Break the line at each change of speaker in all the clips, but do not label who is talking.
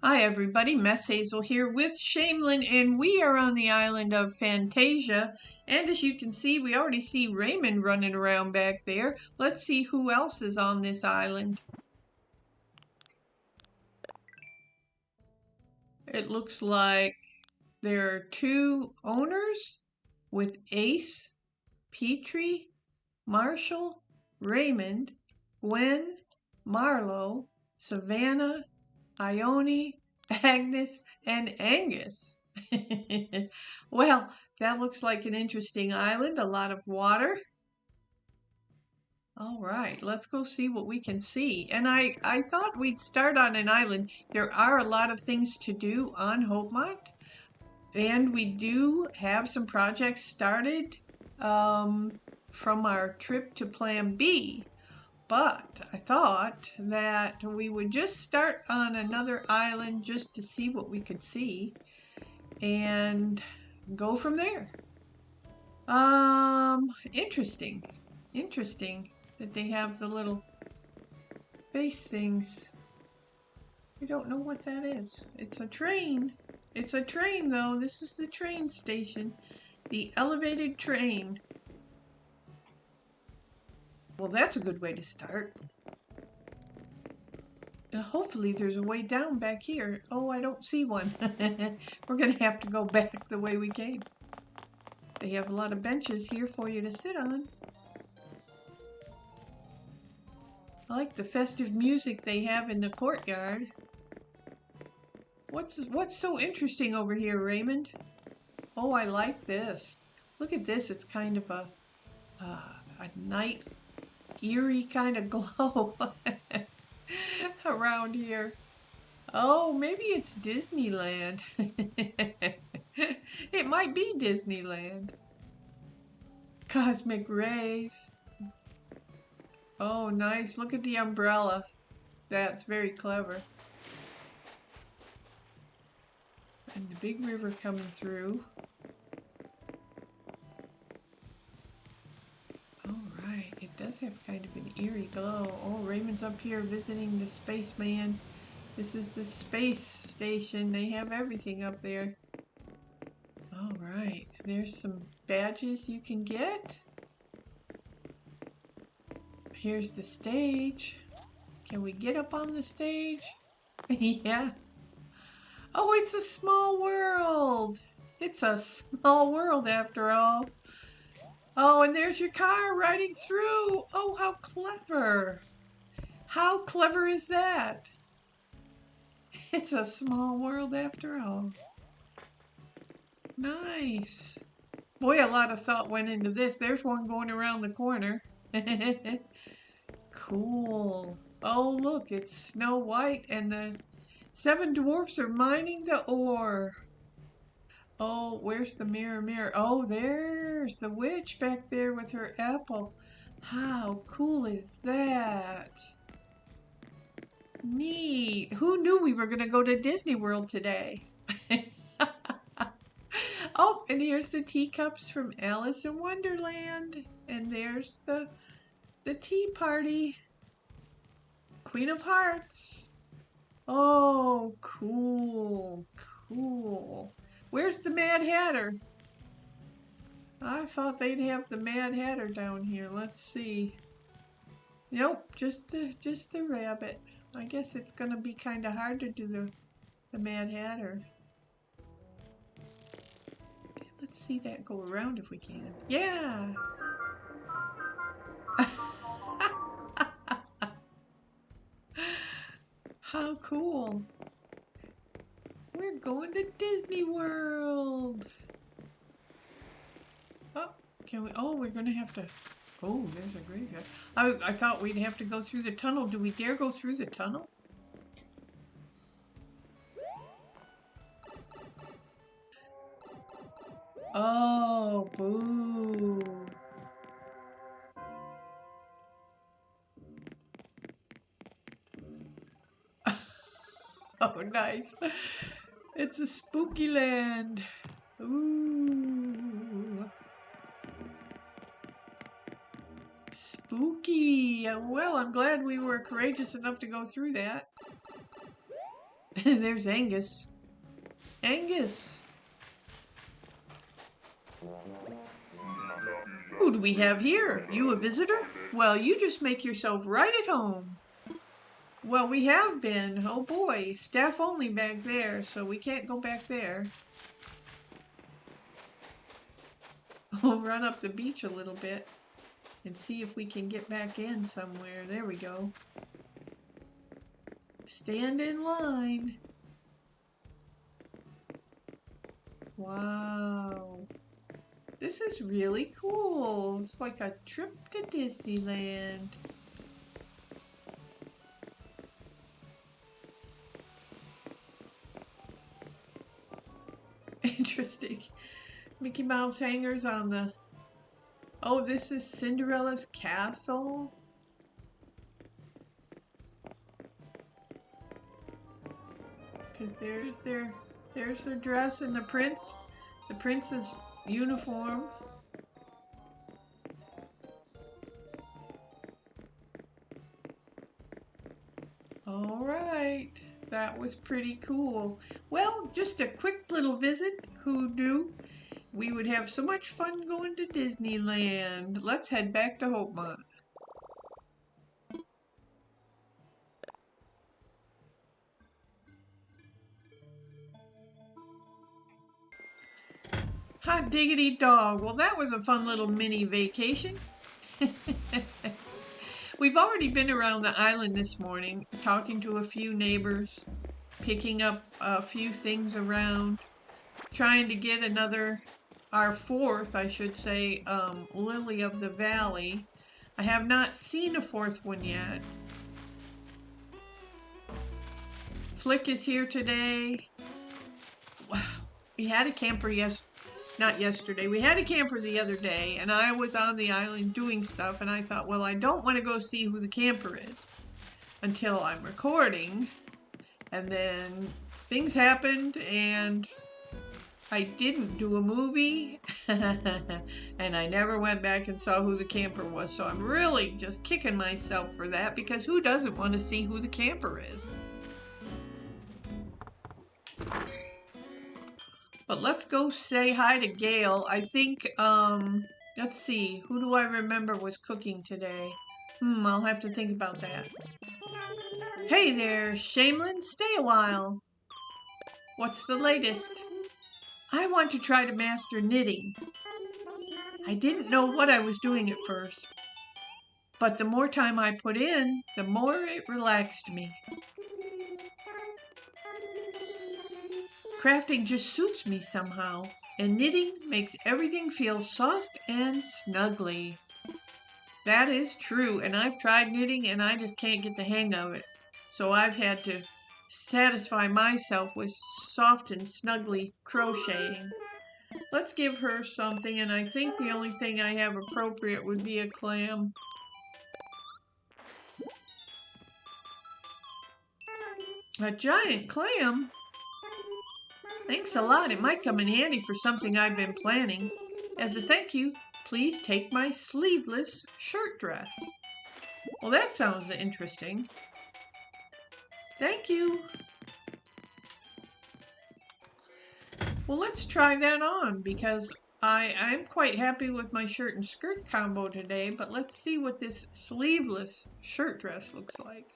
Hi everybody, MessHazel here with Shamelin, and we are on the island of Fantasia. And as you can see, we already see Raymond running around back there. Let's see who else is on this island. It looks like there are two owners with Ace, Petrie, Marshall, Raymond, Gwen, Marlowe, Savannah, Ione, Agnes, and Angus. Well, that looks like an interesting island, a lot of water. All right, let's go see what we can see. And I thought we'd start on an island. There are a lot of things to do on Hopemont, and we do have some projects started from our trip to Plan B. But I thought that we would just start on another island just to see what we could see and go from there. Interesting. Interesting that they have the little base things. I don't know what that is. It's a train. It's a train though. This is the train station. The elevated train. Well, that's a good way to start. Hopefully there's a way down back here. Oh, I don't see one. We're going to have to go back the way we came. They have a lot of benches here for you to sit on. I like the festive music they have in the courtyard. What's so interesting over here, Raymond? Oh, I like this. Look at this. It's kind of a night eerie kind of glow around here. Oh, maybe it's Disneyland. It might be Disneyland. Cosmic rays. Oh, nice. Look at the umbrella. That's very clever. And the big river coming through. All right. It does have kind of an eerie glow. Oh, Raymond's up here visiting the spaceman. This is the space station. They have everything up there. All right. There's some badges you can get. Here's the stage. Can we get up on the stage? Yeah. Oh, it's a small world. It's a small world after all. Oh, and there's your car riding through. Oh, how clever. How clever is that? It's a small world after all. Nice. Boy, a lot of thought went into this. There's one going around the corner. Cool. Oh, look, it's Snow White and the 7 dwarfs are mining the ore. Oh, where's the mirror, mirror? Oh, there's the witch back there with her apple. How cool is that? Neat. Who knew we were going to go to Disney World today? Oh, and here's the teacups from Alice in Wonderland. And there's the tea party. Queen of Hearts. Oh, cool, cool. Where's the Mad Hatter? I thought they'd have the Mad Hatter down here. Let's see. Nope, just the rabbit. I guess it's gonna be kind of hard to do the Mad Hatter. Let's see that go around if we can. Yeah. How cool. We're going to Disney World. Oh, can we? Oh, we're gonna have to. Oh, there's a graveyard. I thought we'd have to go through the tunnel. Do we dare go through the tunnel? Oh, boo. Oh, nice. It's a spooky land. Ooh. Spooky. Well, I'm glad we were courageous enough to go through that. There's Angus. Angus! Who do we have here? You a visitor? Well, you just make yourself right at home. Well, we have been. Oh boy, staff only back there, so we can't go back there. We'll run up the beach a little bit and see if we can get back in somewhere. There we go. Stand in line. Wow. This is really cool. It's like a trip to Disneyland. Interesting. Mickey Mouse hangers on the... Oh, this is Cinderella's castle. Because there's their dress and the prince's uniform. All right, that was pretty cool. Well, just a quick little visit. Who knew we would have so much fun going to Disneyland? Let's head back to Hopemont. Hot diggity dog. Well, that was a fun little mini vacation. We've already been around the island this morning, talking to a few neighbors, picking up a few things around, trying to get our fourth, I should say, lily of the valley. I have not seen a fourth one yet. Flick is here today. Wow, we had a camper not yesterday. We had a camper the other day, and I was on the island doing stuff, and I thought, well, I don't want to go see who the camper is until I'm recording. And then things happened, and I didn't do a movie, and I never went back and saw who the camper was. So I'm really just kicking myself for that, because who doesn't want to see who the camper is? But let's go say hi to Gail. I think, let's see, who do I remember was cooking today? I'll have to think about that. Hey there, Shamelin, stay a while. What's the latest? I want to try to master knitting. I didn't know what I was doing at first, but the more time I put in, the more it relaxed me. Crafting just suits me somehow, and knitting makes everything feel soft and snuggly. That is true, and I've tried knitting and I just can't get the hang of it. So I've had to satisfy myself with soft and snuggly crocheting. Let's give her something, and I think the only thing I have appropriate would be a clam. A giant clam? Thanks a lot. It might come in handy for something I've been planning. As a thank you, please take my sleeveless shirt dress. Well, that sounds interesting. Thank you. Well, let's try that on, because I'm quite happy with my shirt and skirt combo today, but let's see what this sleeveless shirt dress looks like.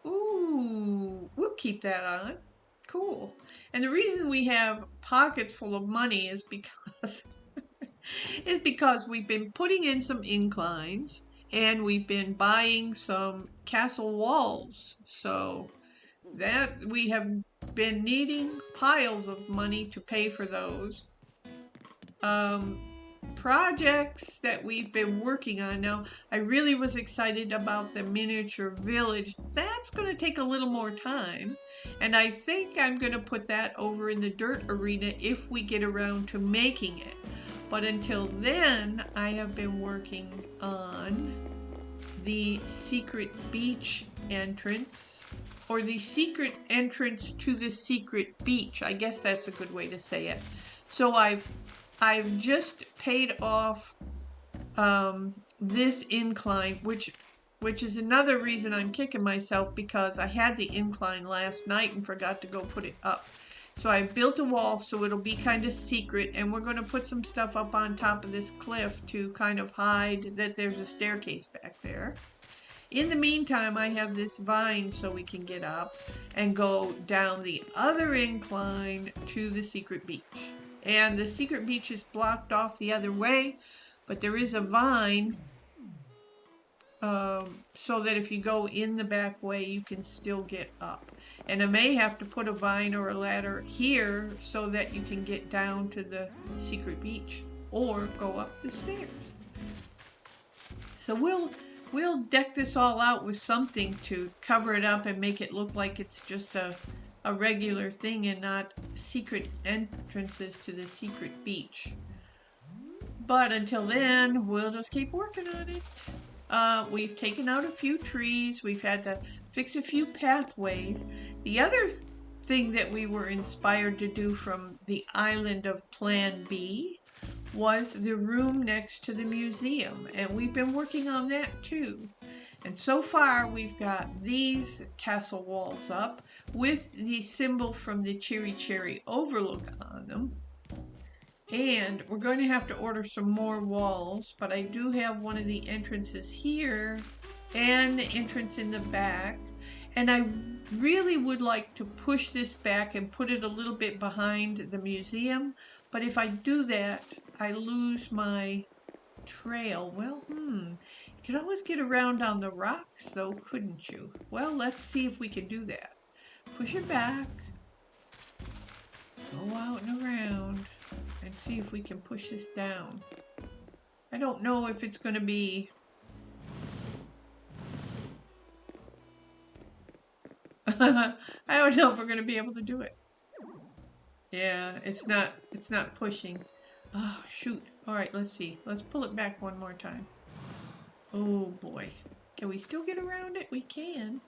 Ooh, we'll keep that on. Cool. And the reason we have pockets full of money is because we've been putting in some inclines, and we've been buying some castle walls. So that we have been needing piles of money to pay for those. Projects that we've been working on. Now, I really was excited about the miniature village. That's going to take a little more time, and I think I'm going to put that over in the dirt arena if we get around to making it. But until then, I have been working on the secret beach entrance, or the secret entrance to the secret beach. I guess that's a good way to say it. So I've just paid off this incline, which which is another reason I'm kicking myself, because I had the incline last night and forgot to go put it up. So I built a wall so it'll be kind of secret, and we're going to put some stuff up on top of this cliff to kind of hide that there's a staircase back there. In the meantime, I have this vine so we can get up and go down the other incline to the secret beach. And the secret beach is blocked off the other way, but there is a vine so that if you go in the back way, you can still get up. And I may have to put a vine or a ladder here so that you can get down to the secret beach or go up the stairs. So we'll deck this all out with something to cover it up and make it look like it's just a regular thing and not secret entrances to the secret beach. But until then, we'll just keep working on it. We've taken out a few trees. We've had to fix a few pathways. The other thing that we were inspired to do from the island of Plan B was the room next to the museum, and we've been working on that too. And so far we've got these castle walls up with the symbol from the Cherry Cherry Overlook on them. And we're going to have to order some more walls, but I do have one of the entrances here and the entrance in the back. And I really would like to push this back and put it a little bit behind the museum. But if I do that, I lose my trail. Well, you could always get around on the rocks though, couldn't you? Well, let's see if we can do that. Push it back. Go out and around. And see if we can push this down. I don't know if it's going to be... I don't know if we're going to be able to do it. Yeah, it's not pushing. Oh, shoot. All right, let's see. Let's pull it back one more time. Oh, boy. Can we still get around it? We can.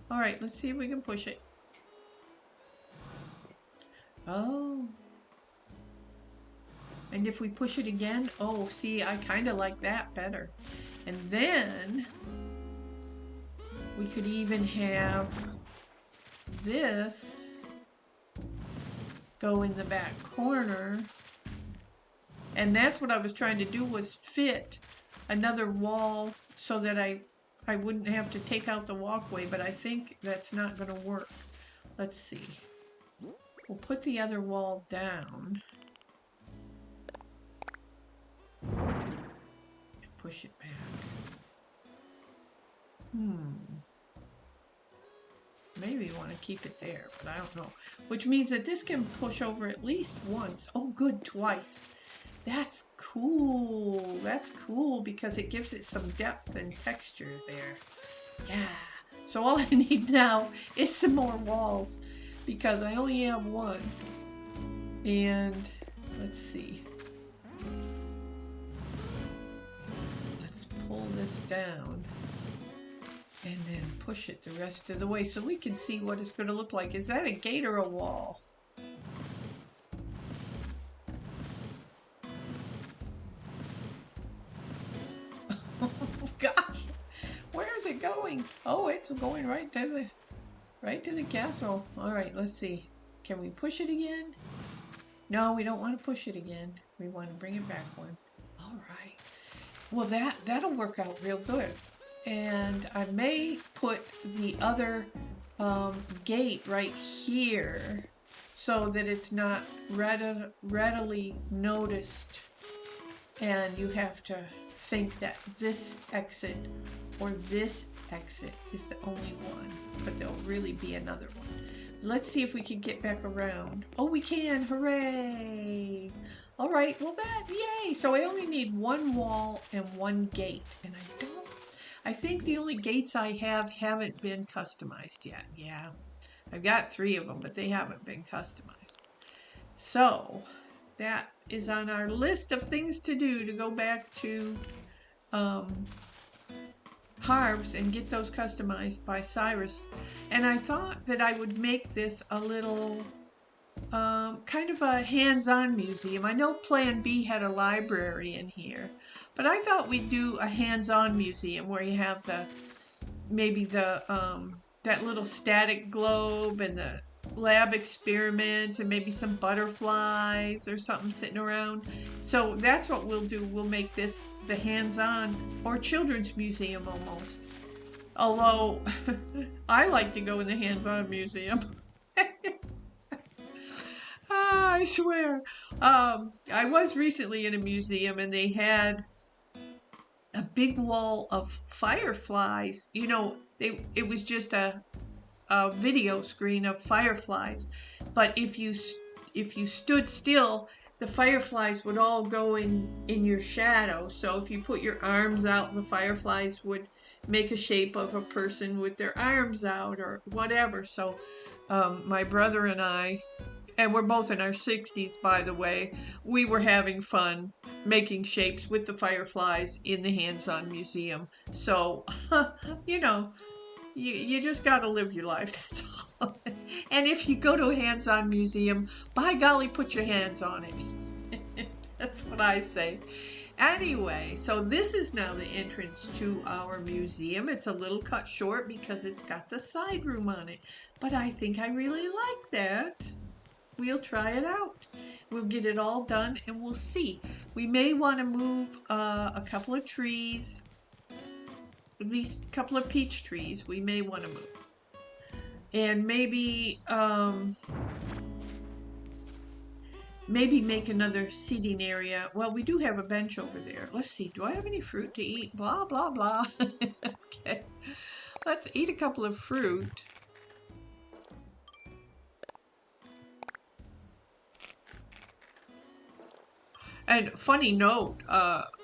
All right, let's see if we can push it. Oh. And if we push it again, oh, see, I kind of like that better. And then we could even have this go in the back corner. And that's what I was trying to do, was fit another wall so that I wouldn't have to take out the walkway, but I think that's not going to work. Let's see. We'll put the other wall down. Push it back. Maybe you want to keep it there, but I don't know. Which means that this can push over at least once. Oh, good, twice. That's cool. That's cool because it gives it some depth and texture there. Yeah. So all I need now is some more walls because I only have one. And let's see. Pull this down and then push it the rest of the way so we can see what it's going to look like. Is that a gate or a wall? Oh gosh, where is it going? Oh, it's going right to the castle. All right, let's see. Can we push it again? No, we don't want to push it again. We want to bring it back one. All right. Well, that'll work out real good. And I may put the other gate right here so that it's not readily noticed and you have to think that this exit or this exit is the only one, but there'll really be another one. Let's see if we can get back around. Oh, we can! Hooray! All right, well yay! So I only need one wall and one gate, and I think the only gates I have haven't been customized yet. Yeah, I've got 3 of them, but they haven't been customized. So that is on our list of things to do to go back to Harv's and get those customized by Cyrus. And I thought that I would make this a little kind of a hands-on museum. I know Plan B had a library in here, but I thought we'd do a hands-on museum where you have maybe that little static globe and the lab experiments and maybe some butterflies or something sitting around. So that's what we'll do. We'll make this the hands-on or children's museum almost. Although I like to go in the hands-on museum. I swear. I was recently in a museum and they had a big wall of fireflies. You know, it was just a video screen of fireflies, but if you stood still, the fireflies would all go in your shadow. So if you put your arms out, the fireflies would make a shape of a person with their arms out or whatever. So my brother and we're both in our 60s, by the way, we were having fun making shapes with the fireflies in the hands-on museum. So, you know, you just got to live your life, that's all. And if you go to a hands-on museum, by golly, put your hands on it. That's what I say. Anyway, so this is now the entrance to our museum. It's a little cut short because it's got the side room on it, but I think I really like that. We'll try it out. We'll get it all done and we'll see. We may want to move a couple of trees, at least a couple of peach trees we may want to move. And maybe make another seating area. Well, we do have a bench over there. Let's see, do I have any fruit to eat? Blah, blah, blah. Okay, let's eat a couple of fruit. And funny note,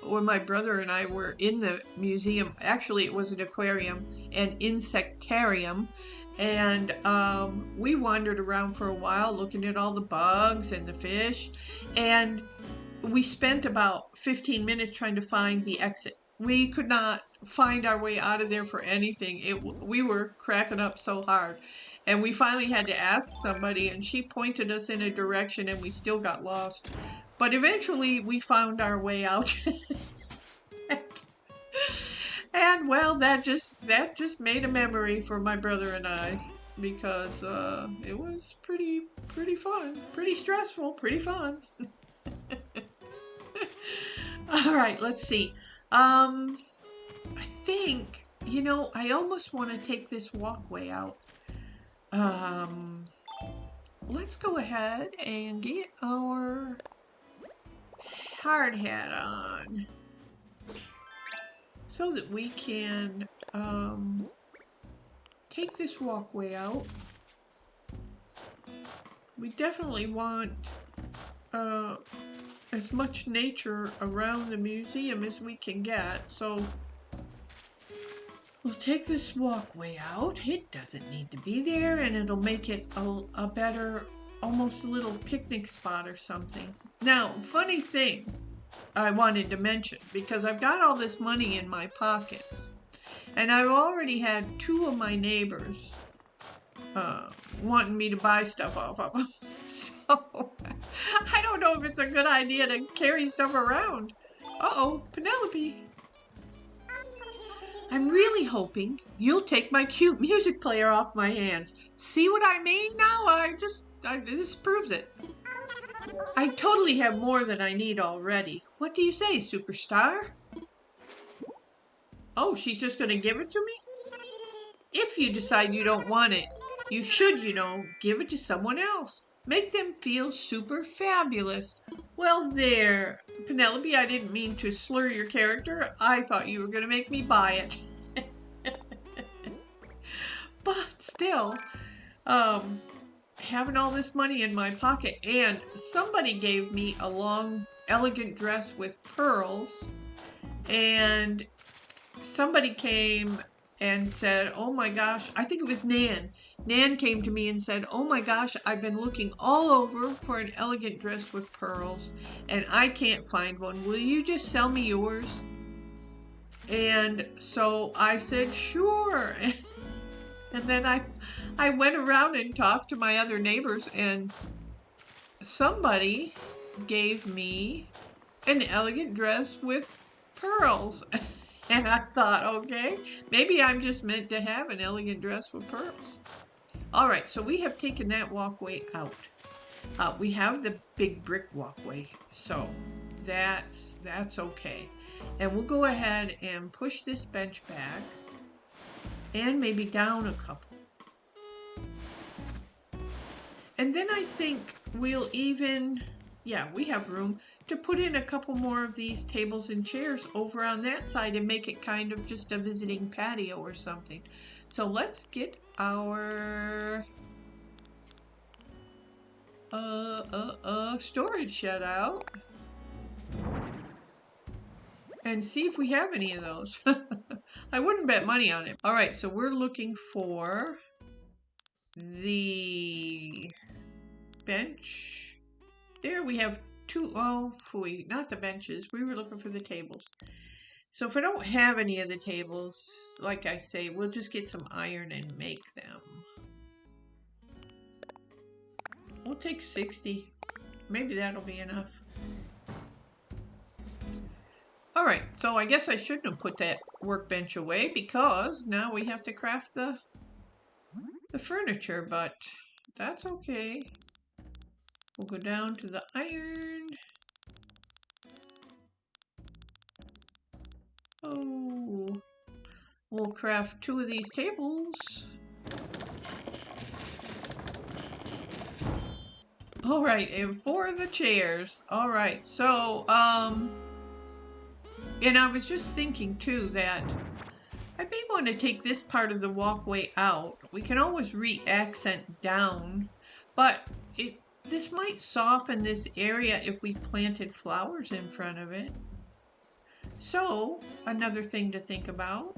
when my brother and I were in the museum, actually it was an aquarium and insectarium, and we wandered around for a while looking at all the bugs and the fish, and we spent about 15 minutes trying to find the exit. We could not find our way out of there for anything. We were cracking up so hard. And we finally had to ask somebody, and she pointed us in a direction, and we still got lost. But eventually, we found our way out. And well, that just made a memory for my brother and I, because it was pretty fun, pretty stressful, pretty fun. All right, let's see. I think, you know, I almost want to take this walkway out. Let's go ahead and get our hard hat on so that we can take this walkway out. We definitely want as much nature around the museum as we can get, so we'll take this walkway out. It doesn't need to be there, and it'll make it a better, almost a little picnic spot or something. Now, funny thing I wanted to mention, because I've got all this money in my pockets, and I've already had 2 of my neighbors wanting me to buy stuff off of them. So, I don't know if it's a good idea to carry stuff around. Uh-oh, Penelope. I'm really hoping you'll take my cute music player off my hands. See what I mean now? This proves it. I totally have more than I need already. What do you say, superstar? Oh, she's just going to give it to me? If you decide you don't want it, you should, you know, give it to someone else. Make them feel super fabulous. Well, there. Penelope, I didn't mean to slur your character. I thought you were going to make me buy it. But still, having all this money in my pocket, and somebody gave me a long, elegant dress with pearls, and somebody came and said, oh my gosh, I think it was Nan. Nan came to me and said, oh my gosh, I've been looking all over for an elegant dress with pearls, and I can't find one. Will you just sell me yours? And so I said, sure. And then I went around and talked to my other neighbors, and somebody gave me an elegant dress with pearls. And I thought, okay, maybe I'm just meant to have an elegant dress with pearls. All right, so we have taken that walkway out. We have the big brick walkway, so that's okay. And we'll go ahead and push this bench back and maybe down a couple. And then I think we'll even, yeah, we have room to put in a couple more of these tables and chairs over on that side and make it kind of just a visiting patio or something. So let's get our storage shed out and see if we have any of those. I wouldn't bet money on it. All right, so we're looking for the bench. There we have two, oh, phooey, not the benches. We were looking for the tables. So if I don't have any of the tables, like I say, we'll just get some iron and make them. We'll take 60. Maybe that'll be enough. All right, so I guess I shouldn't have put that workbench away because now we have to craft the furniture, but that's okay. We'll go down to the iron. Oh, we'll craft 2 of these tables. All right, and 4 of the chairs. All right, so, and I was just thinking too that I may want to take this part of the walkway out. We can always re-accent down, but this might soften this area if we planted flowers in front of it. So, another thing to think about.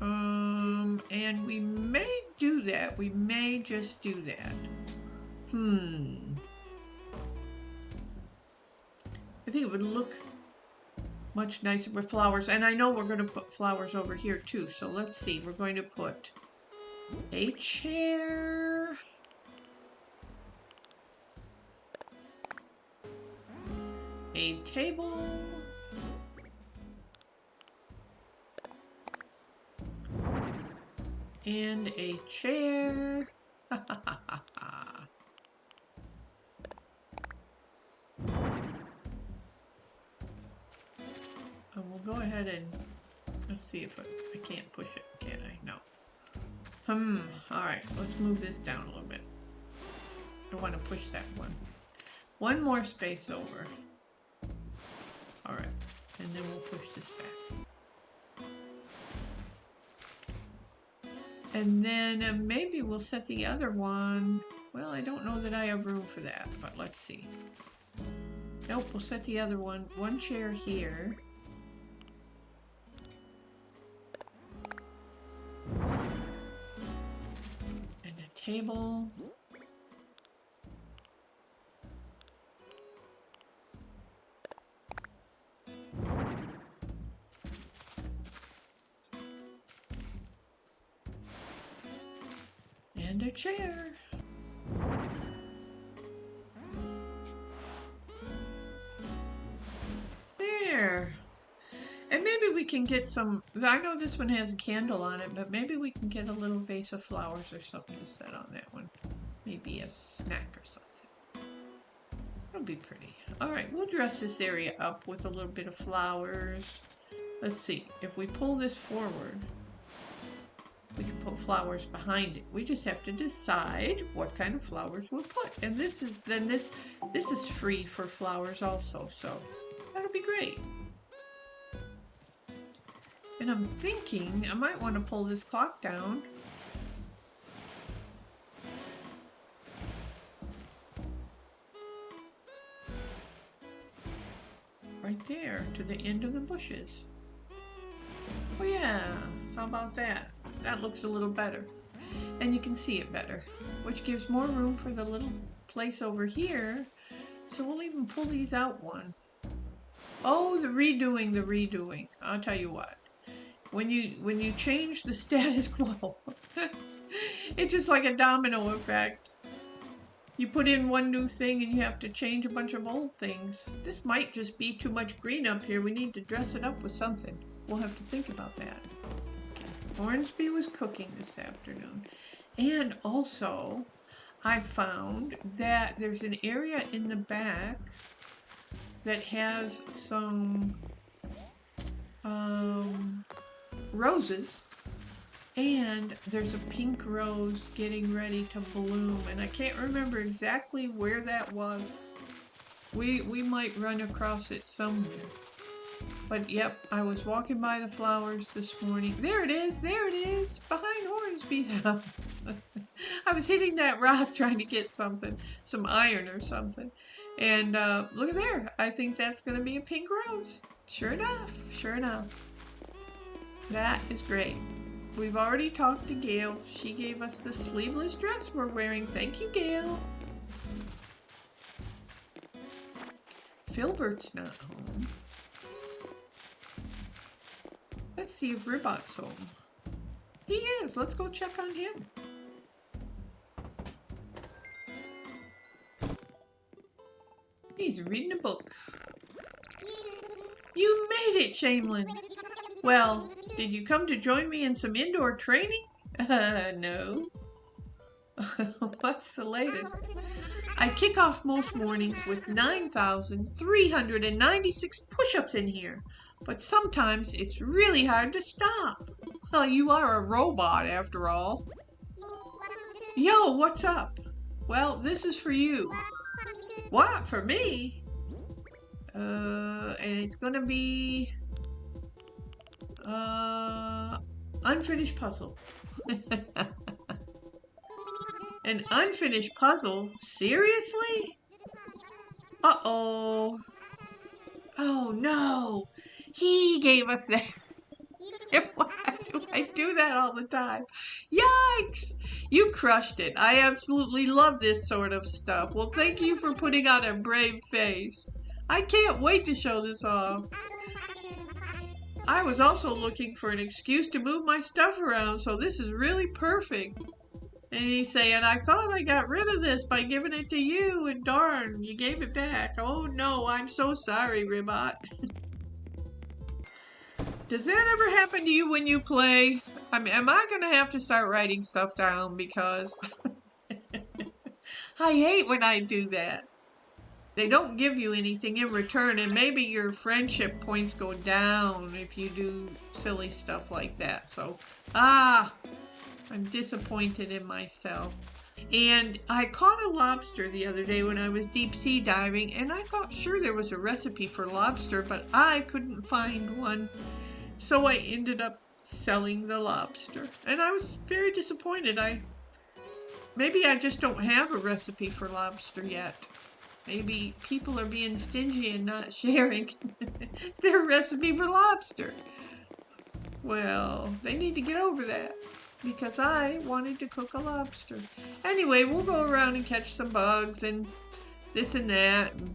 And we may do that. We may just do that. I think it would look much nicer with flowers. And I know we're going to put flowers over here too. So let's see. We're going to put a chair. A table. And a chair. And we'll go ahead and let's see if I can't push it, can I? No. Alright, let's move this down a little bit. I want to push that one. One more space over. Alright, and then we'll push this back. And then maybe we'll set the other one. Well, I don't know that I have room for that, but let's see. Nope, we'll set the other one. One chair here. And a table. And a chair. There. And maybe we can get some, I know this one has a candle on it, but maybe we can get a little vase of flowers or something to set on that one. Maybe a snack or something. That'll be pretty. Alright, we'll dress this area up with a little bit of flowers. Let's see, if we pull this forward, we can put flowers behind it. We just have to decide what kind of flowers we'll put. And this is free for flowers also, so that'll be great. And I'm thinking I might want to pull this clock down. Right there to the end of the bushes. Oh yeah, how about that? That looks a little better. And you can see it better, which gives more room for the little place over here. So we'll even pull these out one. Oh, the redoing. I'll tell you what. When you change the status quo, it's just like a domino effect. You put in one new thing and you have to change a bunch of old things. This might just be too much green up here. We need to dress it up with something. We'll have to think about that. Okay. Hornsby was cooking this afternoon. And also, I found that there's an area in the back that has some roses. And there's a pink rose getting ready to bloom, and I can't remember exactly where that was. We might run across it somewhere. But yep, I was walking by the flowers this morning. There it is, behind Hornsby's house. I was hitting that rock trying to get something, some iron or something. And look at there, I think that's gonna be a pink rose. Sure enough. That is great. We've already talked to Gail. She gave us the sleeveless dress we're wearing. Thank you, Gail. Filbert's not home. Let's see if Ribbot's home. He is. Let's go check on him. He's reading a book. You made it, Shamelin. Well, did you come to join me in some indoor training? No. What's the latest? I kick off most mornings with 9,396 push-ups in here, but sometimes it's really hard to stop. Well, you are a robot after all. Yo, what's up? Well, this is for you. What, for me? And it's gonna be... unfinished puzzle. An unfinished puzzle? Seriously? Uh-oh. Oh no. He gave us that. I do that all the time. Yikes! You crushed it. I absolutely love this sort of stuff. Well, thank you for putting on a brave face. I can't wait to show this off. I was also looking for an excuse to move my stuff around, so this is really perfect. And he's saying, I thought I got rid of this by giving it to you, and darn, you gave it back. Oh no, I'm so sorry, Ribbot. Does that ever happen to you when you play? I mean, am I going to have to start writing stuff down because I hate when I do that. They don't give you anything in return, and maybe your friendship points go down if you do silly stuff like that. So, I'm disappointed in myself. And I caught a lobster the other day when I was deep sea diving, and I thought sure there was a recipe for lobster, but I couldn't find one. So I ended up selling the lobster, and I was very disappointed. Maybe I just don't have a recipe for lobster yet. Maybe people are being stingy and not sharing their recipe for lobster. Well, they need to get over that because I wanted to cook a lobster. Anyway, we'll go around and catch some bugs and this and that and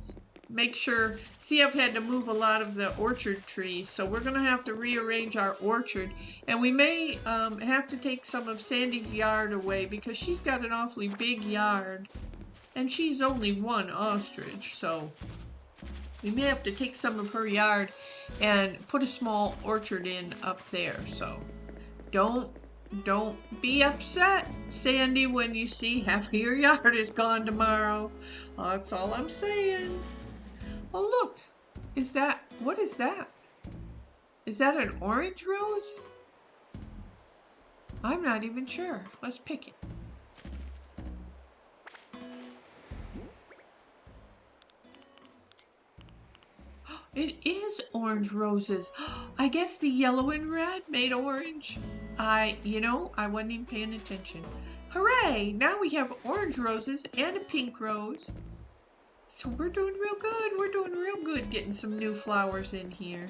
make sure. See, I've had to move a lot of the orchard trees, so we're going to have to rearrange our orchard. And we may have to take some of Sandy's yard away because she's got an awfully big yard. And she's only one ostrich, so we may have to take some of her yard and put a small orchard in up there. So don't be upset, Sandy, when you see half of your yard is gone tomorrow. That's all I'm saying. Oh, look. What is that? Is that an orange rose? I'm not even sure. Let's pick it. It is orange roses. I guess the yellow and red made orange. I wasn't even paying attention. Hooray! Now we have orange roses and a pink rose. So we're doing real good. We're doing real good getting some new flowers in here.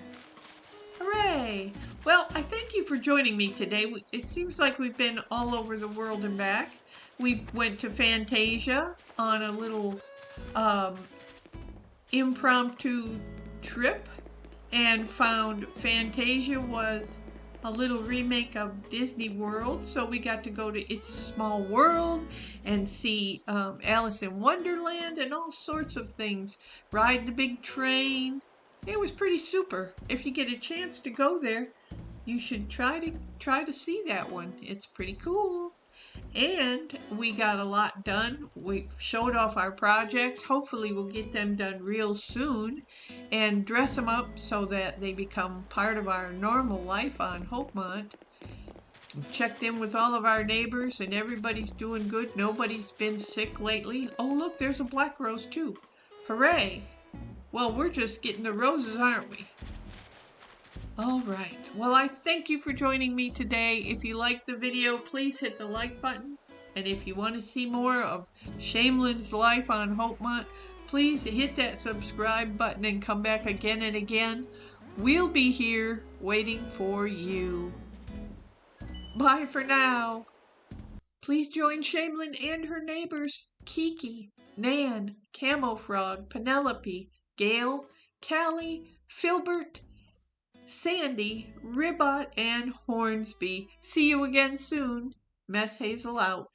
Hooray! Well, I thank you for joining me today. It seems like we've been all over the world and back. We went to Fantasia on a little impromptu trip and found Fantasia was a little remake of Disney World. So we got to go to It's a Small World and see Alice in Wonderland and all sorts of things. Ride the big train. It was pretty super. If you get a chance to go there, you should try to see that one. It's pretty cool. And we got a lot done. We showed off our projects. Hopefully we'll get them done real soon and dress them up so that they become part of our normal life on Hopemont. Checked in with all of our neighbors and everybody's doing good. Nobody's been sick lately. Oh look, there's a black rose too. Hooray! Well, we're just getting the roses, aren't we? All right. Well, I thank you for joining me today. If you liked the video, please hit the like button. And if you want to see more of Shamelyn's life on Hopemont, please hit that subscribe button and come back again and again. We'll be here waiting for you. Bye for now. Please join Shamelyn and her neighbors, Kiki, Nan, Camo Frog, Penelope, Gail, Callie, Filbert, Sandy, Ribbot, and Hornsby. See you again soon. MessHazel out.